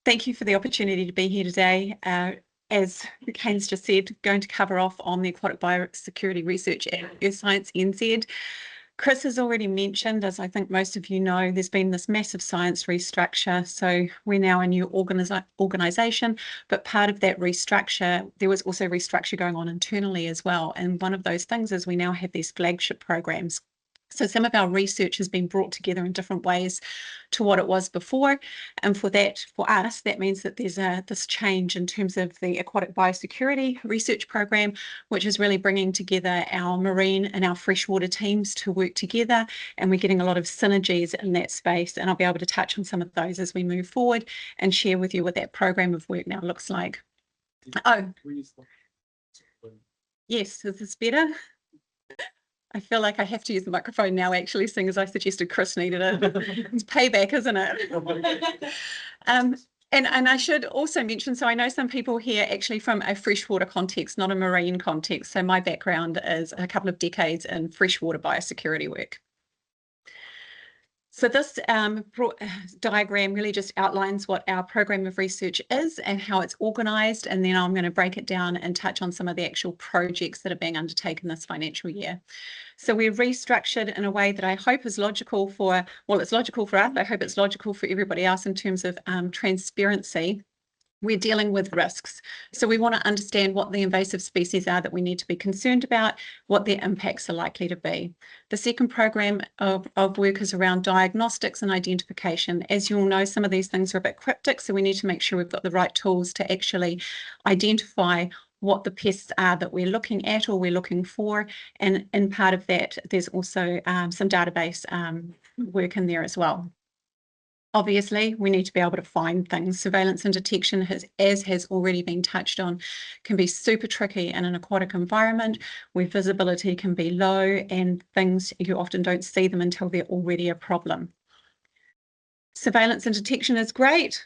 Thank you for the opportunity to be here today. As Kane's just said, going to cover off on the Aquatic Biosecurity Research at ESNZ. Chris has already mentioned, as I think most of you know, there's been this massive science restructure. So we're now a new organisation, but part of that restructure, there was also restructure going on internally as well. And one of those things is we now have these flagship programs. So some of our research has been brought together in different ways to what it was before. And for us, that means that there's this change in terms of the Aquatic Biosecurity Research Programme, which is really bringing together our marine and our freshwater teams to work together. And we're getting a lot of synergies in that space. And I'll be able to touch on some of those as we move forward and share with you what that programme of work now looks like. Oh, yes, is this better? I feel like I have to use the microphone now, actually, seeing as I suggested Chris needed it. It's payback, isn't it? And I should also mention, so I know some people here actually from a freshwater context, not a marine context. So my background is a couple of decades in freshwater biosecurity work. So this diagram really just outlines what our program of research is and how it's organised, and then I'm going to break it down and touch on some of the actual projects that are being undertaken this financial year. So we're restructured in a way that I hope is logical for, well, it's logical for us, I hope it's logical for everybody else in terms of transparency. We're dealing with risks. So we want to understand what the invasive species are that we need to be concerned about, what their impacts are likely to be. The second program of work is around diagnostics and identification. As you all know, some of these things are a bit cryptic, so we need to make sure we've got the right tools to actually identify what the pests are that we're looking at or we're looking for. And in part of that, there's also some database work in there as well. Obviously, we need to be able to find things. Surveillance and detection, as has already been touched on, can be super tricky in an aquatic environment where visibility can be low and things, you often don't see them until they're already a problem. Surveillance and detection is great.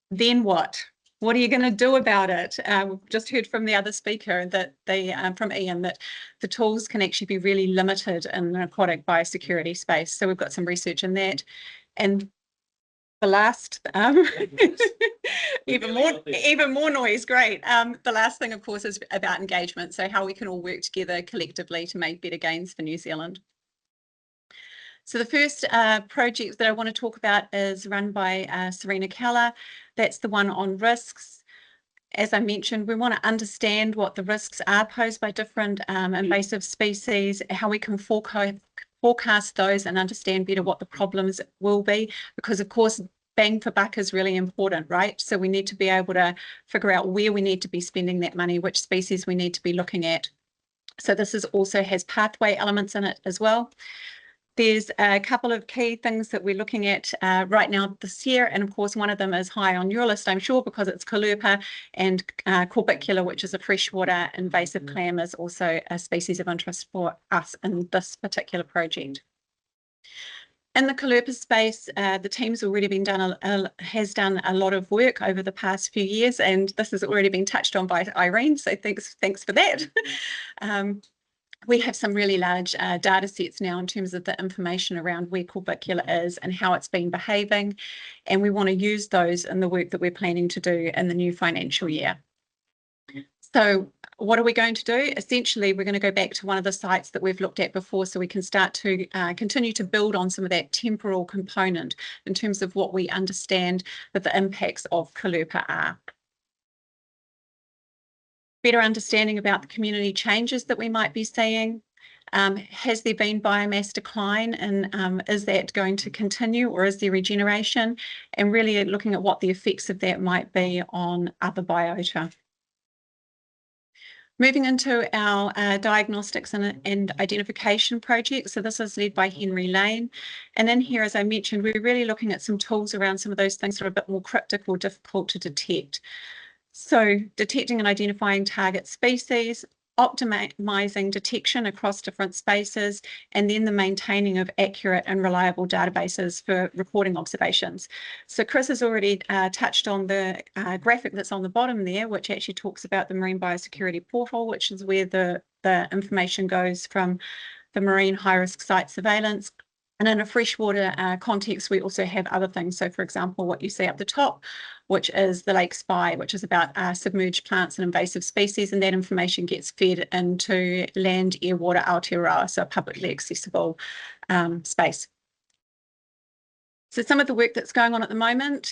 Then what? What are you going to do about it? We've just heard from the other speaker that from Ian, that the tools can actually be really limited in an aquatic biosecurity space. So we've got some research in that. And the last, even more noise, great. The last thing, of course, is about engagement. So how we can all work together collectively to make better gains for New Zealand. So the first project that I want to talk about is run by Serena Keller. That's the one on risks. As I mentioned, we want to understand what the risks are posed by different invasive species, how we can forecast those and understand better what the problems will be, because of course bang for buck is really important, right? So we need to be able to figure out where we need to be spending that money, which species we need to be looking at. So this also has pathway elements in it as well. There's a couple of key things that we're looking at right now this year, and of course one of them is high on your list, I'm sure, because it's Caulerpa, and Corbicula, which is a freshwater invasive clam, is also a species of interest for us in this particular project. In the Caulerpa space, the team's already been done a lot of work over the past few years, and this has already been touched on by Irene, so thanks for that. We have some really large data sets now in terms of the information around where Corbicula is and how it's been behaving, and we want to use those in the work that we're planning to do in the new financial year. So what are we going to do? Essentially, we're going to go back to one of the sites that we've looked at before, so we can start to continue to build on some of that temporal component in terms of what we understand that the impacts of Caulerpa are. Better understanding about the community changes that we might be seeing. Has there been biomass decline, and is that going to continue, or is there regeneration? And really looking at what the effects of that might be on other biota. Moving into our diagnostics and identification project. So this is led by Henry Lane. And in here, as I mentioned, we're really looking at some tools around some of those things that are a bit more cryptic or difficult to detect. So detecting and identifying target species, optimizing detection across different spaces, and then the maintaining of accurate and reliable databases for recording observations. So Chris has already touched on the graphic that's on the bottom there, which actually talks about the Marine Biosecurity Portal, which is where the information goes from the marine high-risk site surveillance, And in a freshwater context, we also have other things. So, for example, what you see up the top, which is the Lake Spy, which is about submerged plants and invasive species, and that information gets fed into Land, Air, Water, Aotearoa, so a publicly accessible space. So some of the work that's going on at the moment,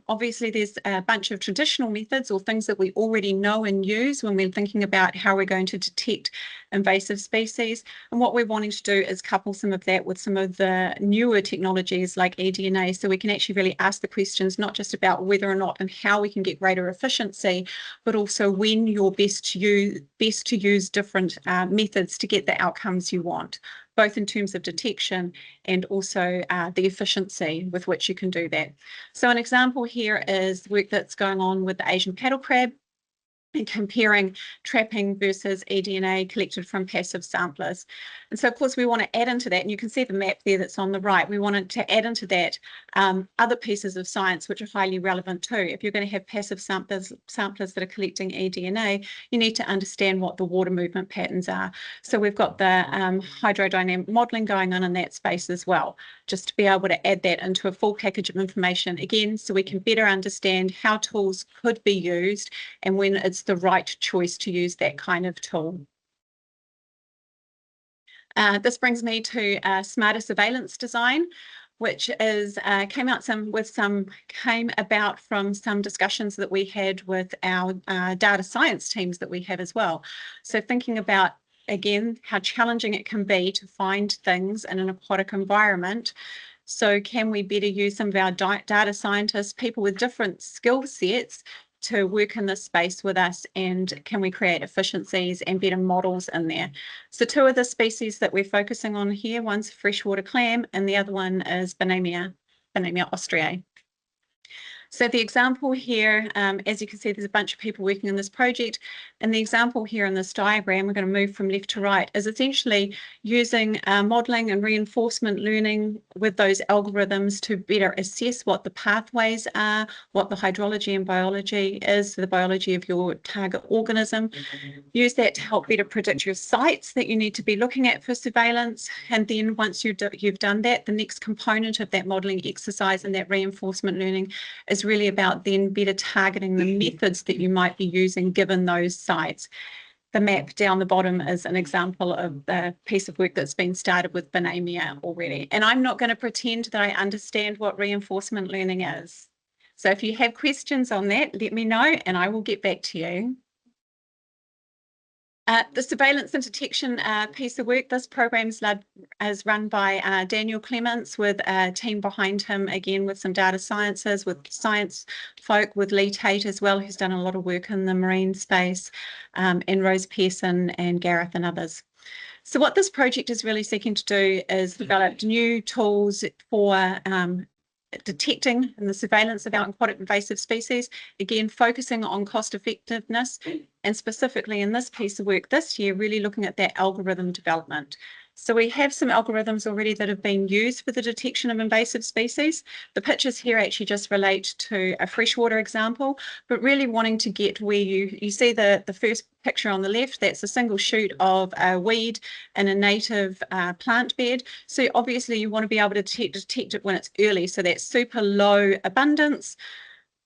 obviously there's a bunch of traditional methods or things that we already know and use when we're thinking about how we're going to detect invasive species. And what we're wanting to do is couple some of that with some of the newer technologies like eDNA, so we can actually really ask the questions not just about whether or not and how we can get greater efficiency, but also when you're best to use different methods to get the outcomes you want, both in terms of detection and also the efficiency with which you can do that. So an example here is work that's going on with the Asian paddle crab and comparing trapping versus eDNA collected from passive samplers. And so, of course, we want to add into that, and you can see the map there that's on the right. We wanted to add into that other pieces of science which are highly relevant too. If you're going to have passive samplers that are collecting eDNA, you need to understand what the water movement patterns are. So we've got the hydrodynamic modelling going on in that space as well, just to be able to add that into a full package of information, again, so we can better understand how tools could be used and when it's the right choice to use that kind of tool. This brings me to smarter surveillance design, which is came about from some discussions that we had with our data science teams that we have as well. So thinking about, again, how challenging it can be to find things in an aquatic environment. So can we better use some of our data scientists, people with different skill sets, to work in this space with us, and can we create efficiencies and better models in there? So two of the species that we're focusing on here, one's freshwater clam and the other one is Bonamia austriae. So the example here, as you can see, there's a bunch of people working in this project, and the example here in this diagram, we're going to move from left to right, is essentially using modelling and reinforcement learning with those algorithms to better assess what the pathways are, what the hydrology and biology is, the biology of your target organism. Use that to help better predict your sites that you need to be looking at for surveillance. And then once you've done that, the next component of that modelling exercise and that reinforcement learning is really about then better targeting the methods that you might be using given those sites. The map down the bottom is an example of the piece of work that's been started with Bonamia already. And I'm not going to pretend that I understand what reinforcement learning is. So if you have questions on that, let me know and I will get back to you. The surveillance and detection piece of work, this program is run by Daniel Clements with a team behind him, again with some data sciences, with science folk, with Lee Tate as well, who's done a lot of work in the marine space, and Rose Pearson and Gareth and others. So what this project is really seeking to do is develop new tools for detecting and the surveillance of our aquatic invasive species, again focusing on cost effectiveness, and specifically in this piece of work this year really looking at that algorithm development. So we have some algorithms already that have been used for the detection of invasive species. The pictures here actually just relate to a freshwater example, but really wanting to get where you see the first picture on the left, that's a single shoot of a weed in a native plant bed. So obviously you want to be able to detect it when it's early, so that's super low abundance.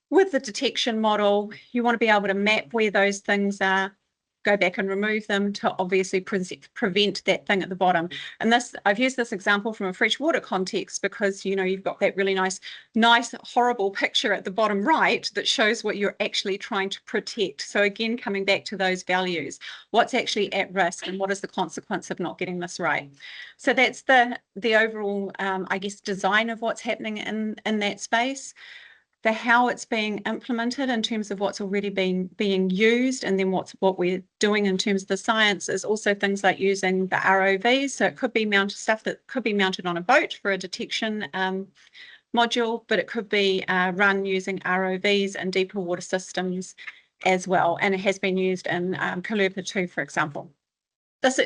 With the detection model, you want to be able to map where those things are, go back and remove them to obviously prevent that thing at the bottom. And this, I've used this example from a freshwater context because, you know, you've got that really nice, horrible picture at the bottom right that shows what you're actually trying to protect. So again, coming back to those values, what's actually at risk and what is the consequence of not getting this right? So that's the overall, I guess, design of what's happening in that space. The how it's being implemented in terms of what's already being used, and then what we're doing in terms of the science is also things like using the ROVs. So it could be stuff that could be mounted on a boat for a detection module, but it could be run using ROVs and deeper water systems as well. And it has been used in Kalupa too, for example.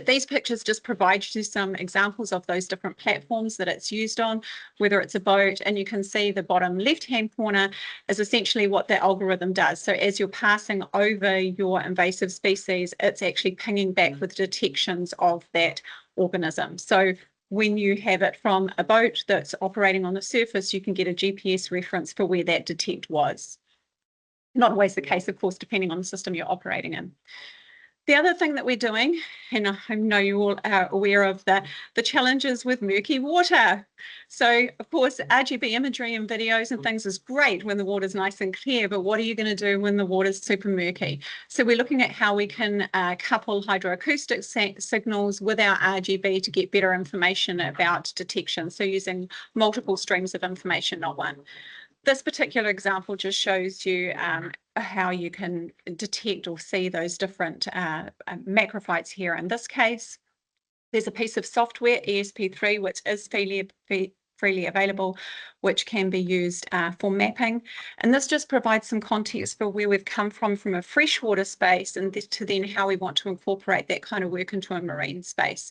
These pictures just provide you some examples of those different platforms that it's used on, whether it's a boat, and you can see the bottom left-hand corner is essentially what the algorithm does. So as you're passing over your invasive species, it's actually pinging back with detections of that organism. So when you have it from a boat that's operating on the surface, you can get a GPS reference for where that detect was. Not always the case, of course, depending on the system you're operating in. The other thing that we're doing, and I know you all are aware of the challenges with murky water. So, of course, RGB imagery and videos and things is great when the water's nice and clear, but what are you going to do when the water's super murky? So we're looking at how we can couple hydroacoustic signals with our RGB to get better information about detection. So using multiple streams of information, not one. This particular example just shows you how you can detect or see those different macrophytes here. In this case, there's a piece of software, ESP3, which is freely available, which can be used for mapping. And this just provides some context for where we've come from a freshwater space and to then how we want to incorporate that kind of work into a marine space.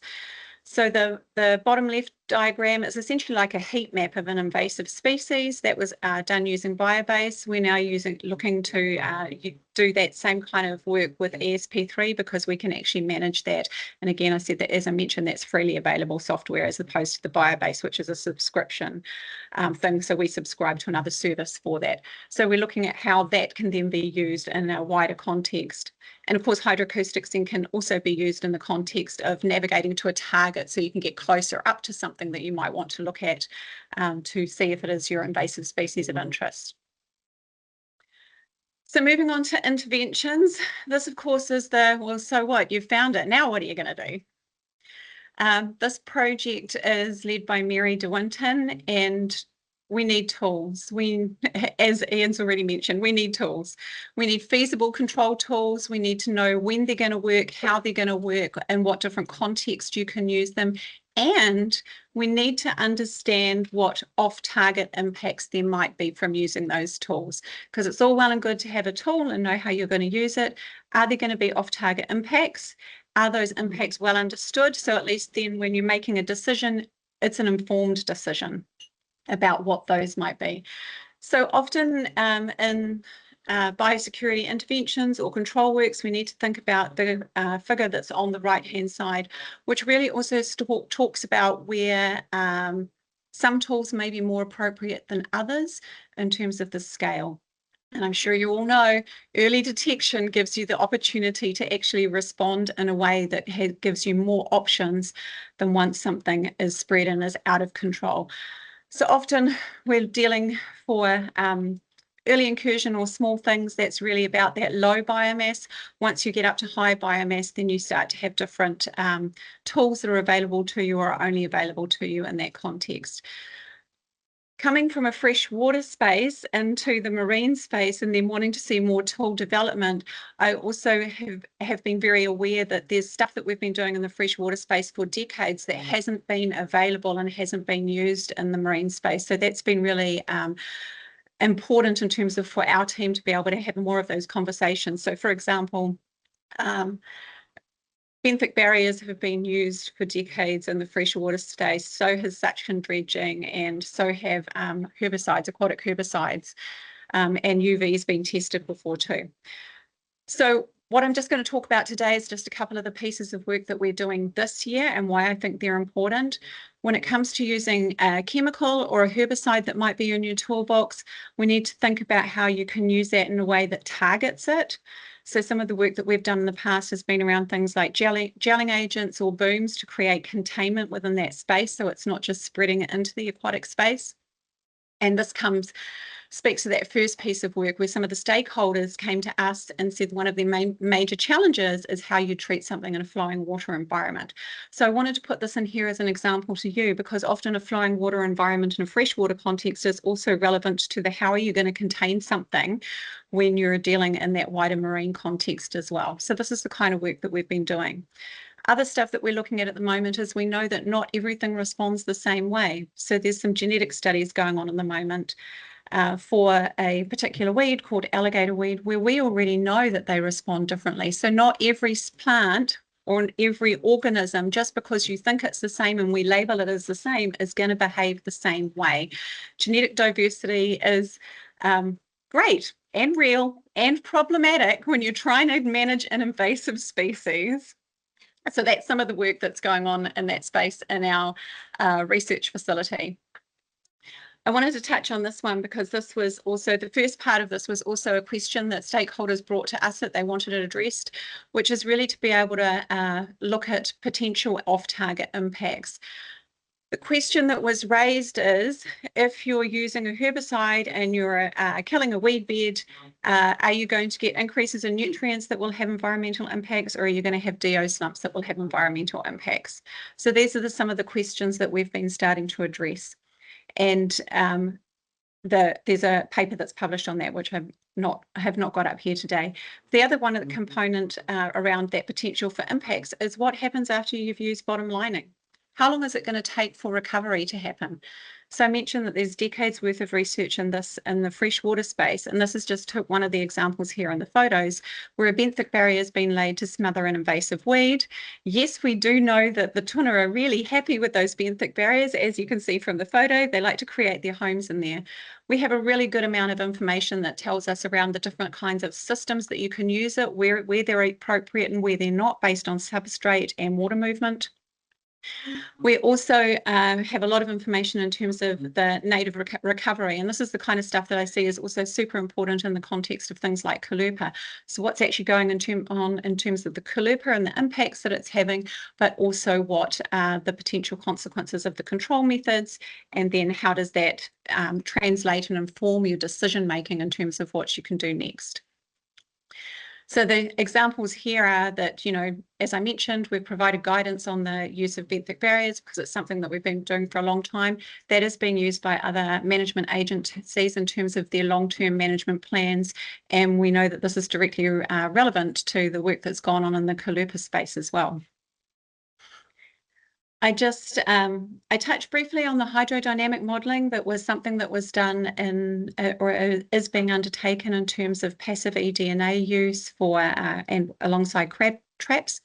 So the bottom left diagram is essentially like a heat map of an invasive species that was done using Biobase. We're now looking to do that same kind of work with ESP3 because we can actually manage that. And again, I said that, as I mentioned, that's freely available software as opposed to the Biobase, which is a subscription thing. So we subscribe to another service for that. So we're looking at how that can then be used in a wider context. And of course, hydroacoustics then can also be used in the context of navigating to a target, so you can get closer up to something that you might want to look at to see if it is your invasive species of interest. So moving on to interventions, this of course is well, so what? You've found it. Now what are you going to do? This project is led by Mary De Winton, and we need tools. As Ian's already mentioned, we need tools. We need feasible control tools. We need to know when they're going to work, how they're going to work, and what different context you can use them. And we need to understand what off-target impacts there might be from using those tools, because it's all well and good to have a tool and know how you're going to use it. Are there going to be off-target impacts? Are those impacts well understood? So at least then when you're making a decision, it's an informed decision about what those might be. So often in biosecurity interventions or control works, we need to think about the figure that's on the right-hand side, which really also talks about where some tools may be more appropriate than others in terms of the scale. And I'm sure you all know early detection gives you the opportunity to actually respond in a way that gives you more options than once something is spread and is out of control. So often we're dealing for early incursion or small things that's really about that low biomass. Once you get up to high biomass, then you start to have different tools that are available to you or are only available to you in that context. Coming from a freshwater space into the marine space and then wanting to see more tool development, I also have been very aware that there's stuff that we've been doing in the freshwater space for decades that hasn't been available and hasn't been used in the marine space. So that's been really important in terms of for our team to be able to have more of those conversations. So for example, benthic barriers have been used for decades in the freshwater space, so has suction dredging, and so have herbicides, aquatic herbicides, and UV has been tested before too. So what I'm just going to talk about today is just a couple of the pieces of work that we're doing this year and why I think they're important. When it comes to using a chemical or a herbicide that might be in your toolbox, we need to think about how you can use that in a way that targets it. So some of the work that we've done in the past has been around things like gelling agents or booms to create containment within that space, so it's not just spreading it into the aquatic space. And this speaks to that first piece of work where some of the stakeholders came to us and said one of their major challenges is how you treat something in a flowing water environment. So I wanted to put this in here as an example to you, because often a flowing water environment in a freshwater context is also relevant to the how are you going to contain something when you're dealing in that wider marine context as well. So this is the kind of work that we've been doing. Other stuff that we're looking at the moment is we know that not everything responds the same way. So there's some genetic studies going on at the moment for a particular weed called alligator weed, where we already know that they respond differently. So not every plant or every organism, just because you think it's the same and we label it as the same, is going to behave the same way. Genetic diversity is great and real and problematic when you're trying to manage an invasive species. So that's some of the work that's going on in that space in our research facility. I wanted to touch on this one because this was also, the first part of this was also a question that stakeholders brought to us that they wanted it addressed, which is really to be able to look at potential off-target impacts. The question that was raised is, if you're using a herbicide and you're killing a weed bed, are you going to get increases in nutrients that will have environmental impacts, or are you going to have DO slumps that will have environmental impacts? So these are some of the questions that we've been starting to address. And there's a paper that's published on that, which I have not got up here today. The other one of the component around that potential for impacts is what happens after you've used bottom lining. How long is it going to take for recovery to happen? So I mentioned that there's decades worth of research in the freshwater space, and this is just one of the examples here in the photos where a benthic barrier has been laid to smother an invasive weed. Yes, we do know that the tuna are really happy with those benthic barriers, as you can see from the photo. They like to create their homes in there. We have a really good amount of information that tells us around the different kinds of systems that you can use it, where they're appropriate and where they're not, based on substrate and water movement. We also have a lot of information in terms of the native recovery, and this is the kind of stuff that I see is also super important in the context of things like callooper. So what's actually going on in terms of the callooper and the impacts that it's having, but also what are the potential consequences of the control methods, and then how does that translate and inform your decision making in terms of what you can do next. So the examples here are that, as I mentioned, we've provided guidance on the use of benthic barriers because it's something that we've been doing for a long time. That is being used by other management agencies in terms of their long-term management plans. And we know that this is directly relevant to the work that's gone on in the callooper space as well. I touched briefly on the hydrodynamic modelling. That was something that was done or is being undertaken in terms of passive eDNA use for and alongside crab traps.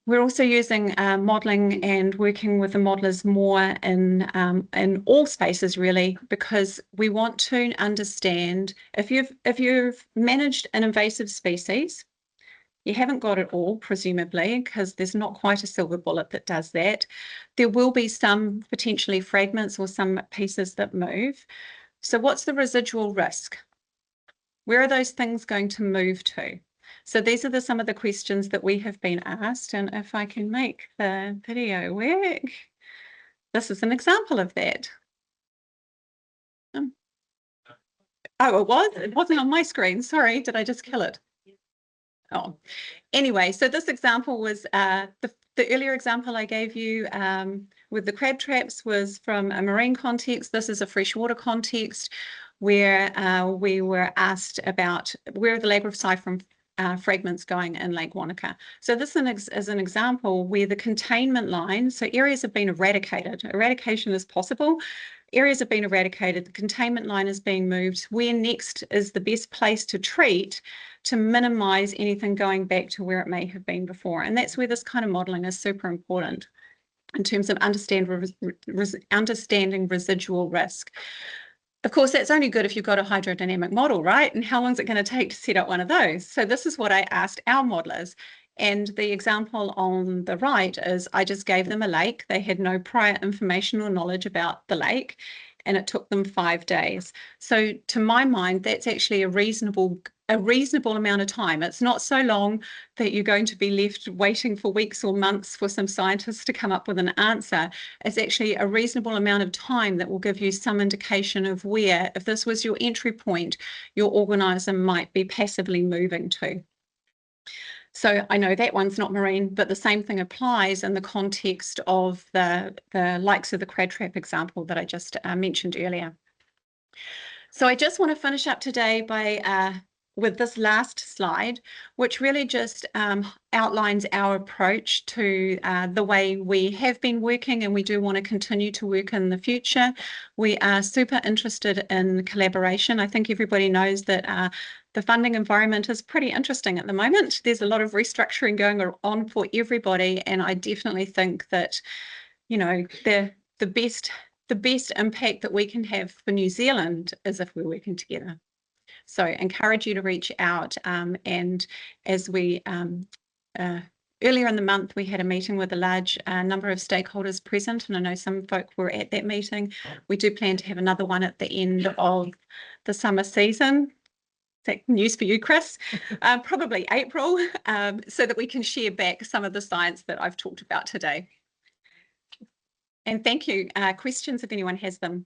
We're also using modelling and working with the modellers more in all spaces, really, because we want to understand if you've managed an invasive species. You haven't got it all, presumably, because there's not quite a silver bullet that does that. There will be some potentially fragments or some pieces that move. So what's the residual risk? Where are those things going to move to? So these are some of the questions that we have been asked. And if I can make the video work, this is an example of that. Oh, it wasn't on my screen. Sorry, did I just kill it? Oh, anyway, so this example was the earlier example I gave you with the crab traps was from a marine context. This is a freshwater context where we were asked about where are the labrosiphon fragments going in Lake Wanaka. So this is an example where the containment line, so areas have been eradicated. Eradication is possible. Areas have been eradicated, the containment line is being moved. Where next is the best place to treat to minimise anything going back to where it may have been before. And that's where this kind of modelling is super important in terms of understanding residual risk. Of course, that's only good if you've got a hydrodynamic model, right? And how long is it going to take to set up one of those? So this is what I asked our modelers. And the example on the right is I just gave them a lake. They had no prior information or knowledge about the lake, and it took them 5 days. So to my mind, that's actually a reasonable amount of time. It's not so long that you're going to be left waiting for weeks or months for some scientists to come up with an answer. It's actually a reasonable amount of time that will give you some indication of where, if this was your entry point, your organism might be passively moving to. So I know that one's not marine, but the same thing applies in the context of the likes of the crab trap example that I just mentioned earlier. So I just want to finish up today by with this last slide, which really just outlines our approach to the way we have been working, and we do want to continue to work in the future. We are super interested in collaboration. I think everybody knows that the funding environment is pretty interesting at the moment. There's a lot of restructuring going on for everybody, and I definitely think that, the best impact that we can have for New Zealand is if we're working together. So I encourage you to reach out, and as we Earlier in the month, we had a meeting with a large number of stakeholders present, and I know some folk were at that meeting. We do plan to have another one at the end of the summer season. Is that news for you, Chris? Probably April, so that we can share back some of the science that I've talked about today. And thank you. Questions if anyone has them.